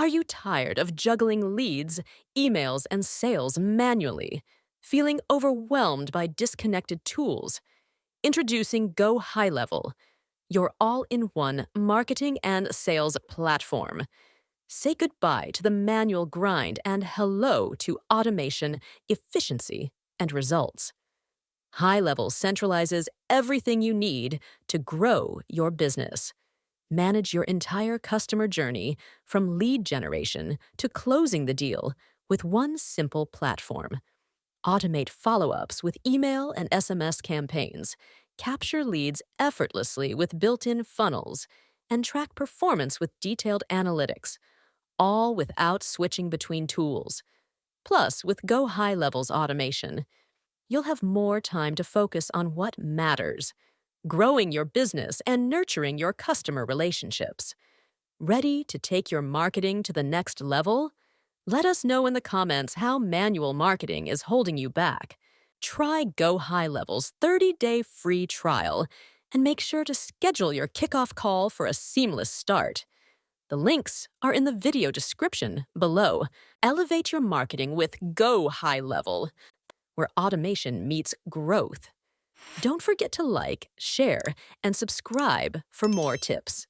Are you tired of juggling leads, emails, and sales manually? Feeling overwhelmed by disconnected tools? Introducing GoHighLevel, your all-in-one marketing and sales platform. Say goodbye to the manual grind and hello to automation, efficiency, and results. HighLevel centralizes everything you need to grow your business. Manage your entire customer journey from lead generation to closing the deal with one simple platform. Automate follow-ups with email and SMS campaigns, capture leads effortlessly with built-in funnels, and track performance with detailed analytics, all without switching between tools. Plus, with GoHighLevel's automation, you'll have more time to focus on what matters, growing your business and nurturing your customer relationships. Ready to take your marketing to the next level? Let us know in the comments how manual marketing is holding you back. Try GoHighLevel's 30-day free trial and make sure to schedule your kickoff call for a seamless start. The links are in the video description below. Elevate your marketing with GoHighLevel, where automation meets growth. Don't forget to like, share, and subscribe for more tips.